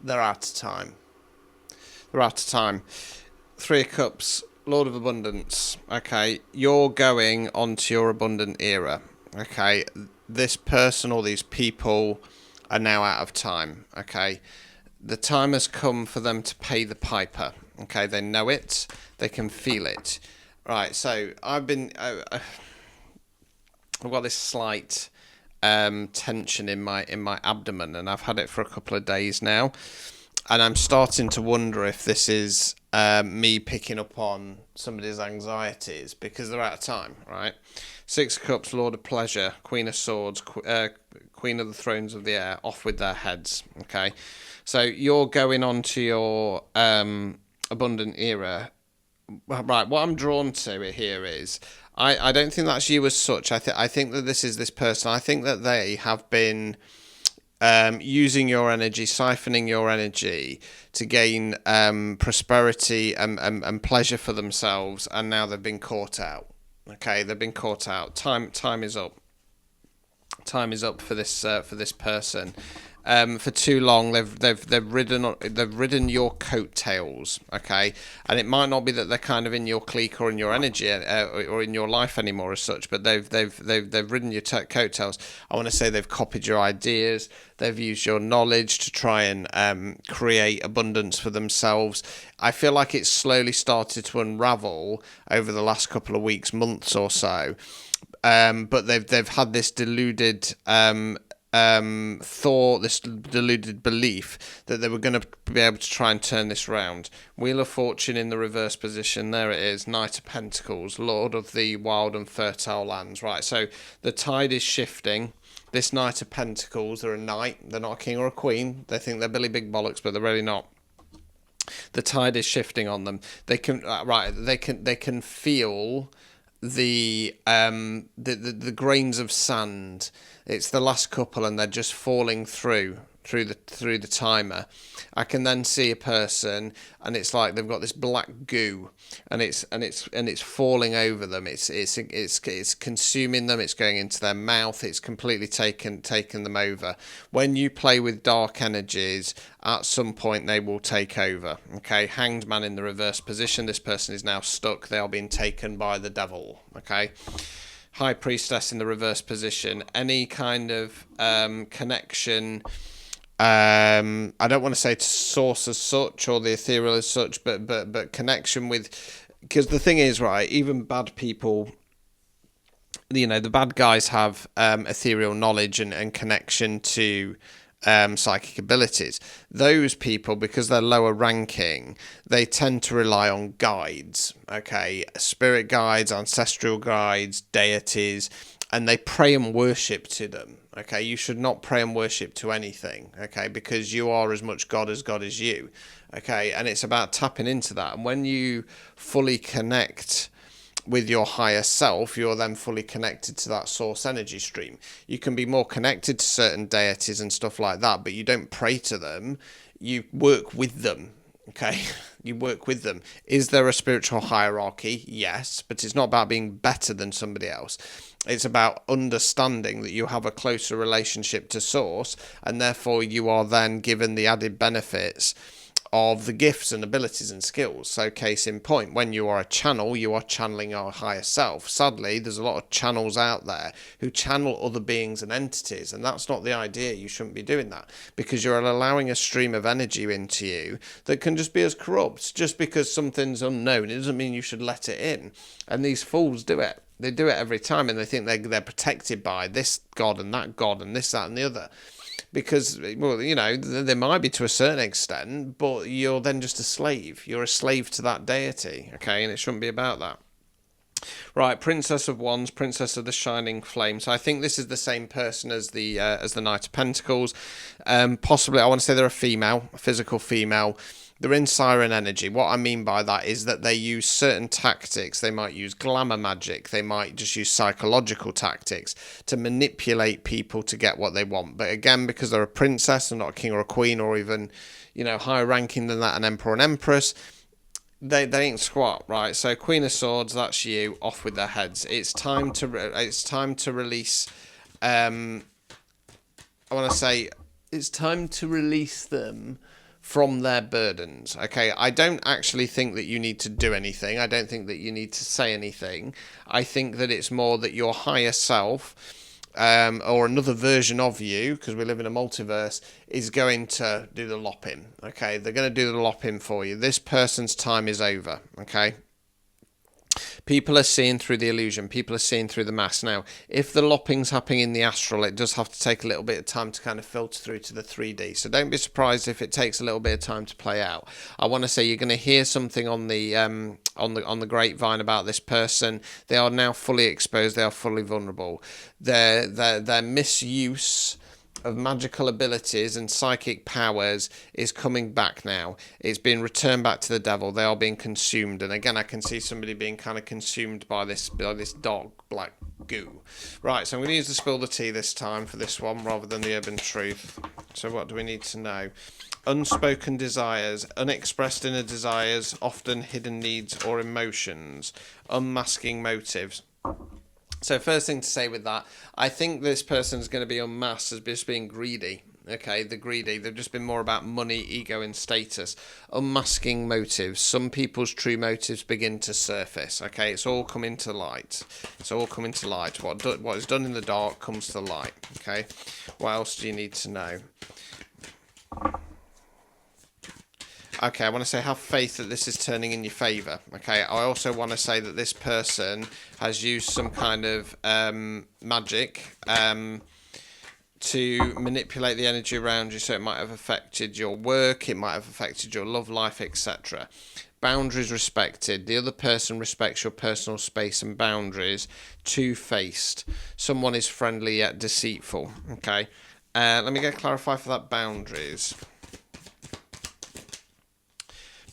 They're out of time. They're out of time. Three of Cups, Lord of Abundance. Okay, you're going onto your abundant era. Okay, this person or these people are now out of time. Okay, the time has come for them to pay the piper. Okay, they know it, they can feel it. Right, so I've got this slight tension in my abdomen, and I've had it for a couple of days now, and I'm starting to wonder if this is me picking up on somebody's anxieties because they're out of time, right? Six of Cups, Lord of Pleasure, Queen of Swords, Queen of the Thrones of the Air, off with their heads. Okay, so you're going on to your abundant era. Right, what I'm drawn to here is I don't think that's you as such. I think that this is this person. I think that they have been using your energy, siphoning your energy to gain prosperity and pleasure for themselves, and now they've been caught out. Okay, they've been caught out. Time is up. Time is up for this person. For too long, they've ridden your coattails. Okay, and it might not be that they're kind of in your clique or in your energy or in your life anymore as such, but they've ridden your coattails. I want to say they've copied your ideas. They've used your knowledge to try and create abundance for themselves. I feel like it's slowly started to unravel over the last couple of weeks, months or so. But they've had this deluded thought, this deluded belief that they were going to be able to try and turn this round. Wheel of Fortune in the reverse position. There it is. Knight of Pentacles, Lord of the wild and fertile lands. Right, so the tide is shifting. This Knight of Pentacles, they're a knight. They're not a king or a queen. They think they're Billy Big Bollocks, but they're really not. The tide is shifting on them. They can They can feel the grains of sand. It's the last couple, and they're just falling through the timer. I can then see a person, and it's like they've got this black goo, and it's falling over them. It's consuming them. It's going into their mouth. It's completely taken them over. When you play with dark energies, at some point they will take over. Okay, Hanged Man in the reverse position. This person is now stuck. They are being taken by the devil. Okay. High Priestess in the reverse position. Any kind of connection. I don't want to say to source as such or the ethereal as such, but connection with, because the thing is, right, even bad people, the bad guys have ethereal knowledge and connection to psychic abilities. Those people, because they're lower ranking, they tend to rely on guides, okay, spirit guides, ancestral guides, deities, and they pray and worship to them. Okay, you should not pray and worship to anything, okay, because you are as much God is you, okay, and it's about tapping into that. And when you fully connect with your higher self, you're then fully connected to that source energy stream. You can be more connected to certain deities and stuff like that, but you don't pray to them, you work with them. Okay, you work with them. Is there a spiritual hierarchy? Yes, but it's not about being better than somebody else. It's about understanding that you have a closer relationship to source, and therefore you are then given the added benefits of the gifts and abilities and skills. So case in point, when you are a channel, you are channeling our higher self. Sadly, there's a lot of channels out there who channel other beings and entities, and that's not the idea. You shouldn't be doing that, because you're allowing a stream of energy into you that can just be as corrupt. Just because something's unknown, it doesn't mean you should let it in. And these fools do it. They do it every time, and they think they're protected by this god and this, that, and the other. Because, well, they might be to a certain extent, but you're then just a slave. You're a slave to that deity, okay? And it shouldn't be about that. Right, Princess of Wands, Princess of the Shining Flame. So I think this is the same person as the Knight of Pentacles. Possibly, I want to say they're a physical female. They're in siren energy. What I mean by that is that they use certain tactics. They might use glamour magic. They might just use psychological tactics to manipulate people to get what they want. But again, because they're a princess and not a king or a queen, or even, higher ranking than that, an emperor and empress, they ain't squat, right? So Queen of Swords, that's you, off with their heads. It's time to release. I want to say it's time to release them from their burdens. Okay, I don't actually think that you need to do anything. I don't think that you need to say anything. I think that it's more that your higher self, or another version of you, because we live in a multiverse, is going to do the lopping. Okay, they're going to do the lopping for you. This person's time is over. Okay. People are seeing through the illusion. People are seeing through the mask. Now, if the lopping's happening in the astral, it does have to take a little bit of time to kind of filter through to the 3D. So don't be surprised if it takes a little bit of time to play out. I want to say you're going to hear something on the grapevine about this person. They are now fully exposed. They are fully vulnerable. Their misuse of magical abilities and psychic powers is coming back now. It's being returned back to the devil. They are being consumed. And again, I can see somebody being kind of consumed by this dark black goo. Right, so I'm going to use the spill the tea this time for this one rather than the urban truth. So what do we need to know? Unspoken desires, unexpressed inner desires, often hidden needs or emotions, unmasking motives. So first thing to say with that, I think this person's going to be unmasked as just being greedy. Okay, the greedy. They've just been more about money, ego, and status. Unmasking motives. Some people's true motives begin to surface. Okay, it's all coming to light. It's all coming to light. What is done in the dark comes to light. Okay, what else do you need to know? Okay, I want to say have faith that this is turning in your favour. Okay, I also want to say that this person has used some kind of magic to manipulate the energy around you, so it might have affected your work, it might have affected your love life, etc. Boundaries respected. The other person respects your personal space and boundaries. Two-faced. Someone is friendly yet deceitful. Okay, let me get clarified for that boundaries.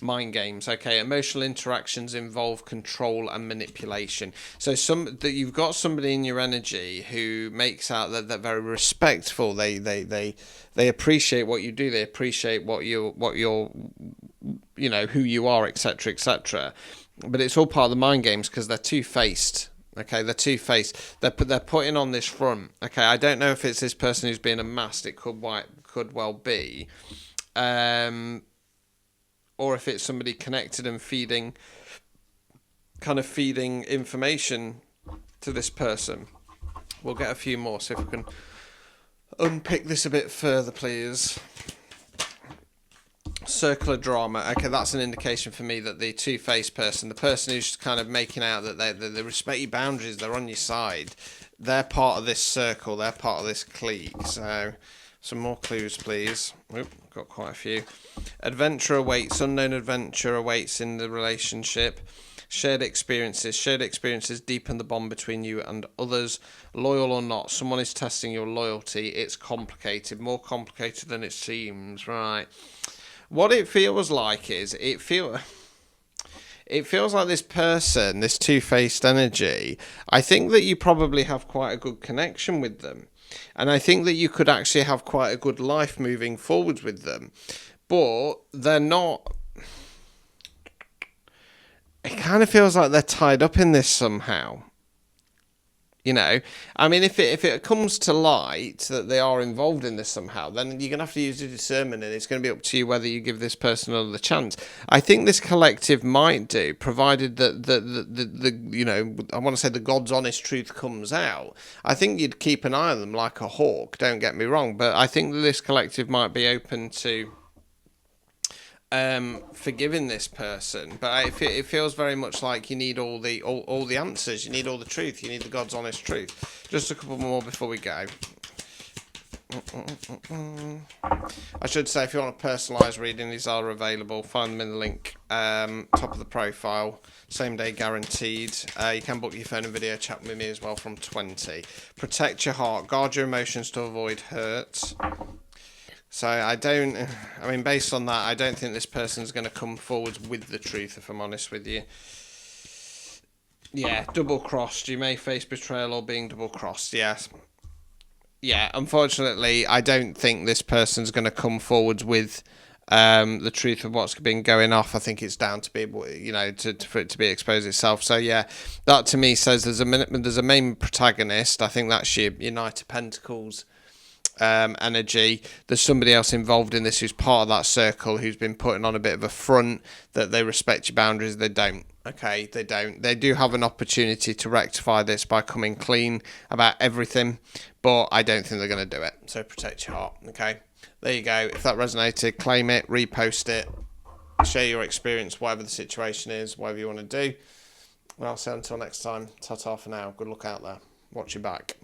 Mind games. Okay, emotional interactions involve control and manipulation. So you've got somebody in your energy who makes out that they're very respectful. They appreciate what you do. They appreciate what you're who you are, etc., etc. But it's all part of the mind games because they're two-faced. Okay, they're two-faced. They're putting on this front. Okay, I don't know if it's this person who's being unmasked. It could well be. Or if it's somebody connected and feeding information to this person. We'll get a few more, so if we can unpick this a bit further, please. Circular drama. Okay, that's an indication for me that the two-faced person, the person who's kind of making out that they respect your boundaries, they're on your side, they're part of this circle, they're part of this clique. So some more clues, please. Oop, got quite a few. Adventure awaits. Unknown adventure awaits in the relationship. Shared experiences deepen the bond between you and others. Loyal or not, someone is testing your loyalty. It's complicated, more complicated than it seems. Right. What it feels like is it feels like this person, this two-faced energy, I think that you probably have quite a good connection with them. And I think that you could actually have quite a good life moving forwards with them. But they're not... It kind of feels like they're tied up in this somehow. You know, I mean, if it comes to light that they are involved in this somehow, then you're going to have to use your discernment, and it's going to be up to you whether you give this person another chance. I think this collective might do, provided that the I want to say the God's honest truth comes out. I think you'd keep an eye on them like a hawk, don't get me wrong, but I think that this collective might be open to forgiving this person, but it feels very much like you need all the answers, you need all the truth, you need the God's honest truth. Just a couple more before we go. I should say, if you want a personalised reading, these are available. Find them in the link top of the profile. Same day guaranteed. You can book your phone and video chat with me as well from 20. Protect your heart. Guard your emotions to avoid hurt. So based on that, I don't think this person's going to come forward with the truth, if I'm honest with you. Yeah, double-crossed. You may face betrayal or being double-crossed, yes. Yeah, unfortunately, I don't think this person's going to come forward with the truth of what's been going off. I think it's down to be, for it to be exposed itself. So, yeah, that to me says there's a main protagonist. I think that's your Knight of Pentacles energy. There's somebody else involved in this who's part of that circle who's been putting on a bit of a front that they respect your boundaries. They don't. Okay, they don't. They do have an opportunity to rectify this by coming clean about everything, but I don't think they're going to do it. So protect your heart. Okay, there you go. If that resonated, claim it, repost it, share your experience, whatever the situation is, whatever you want to do. Well, I'll say until next time. Ta-ta for now. Good luck out there. Watch your back.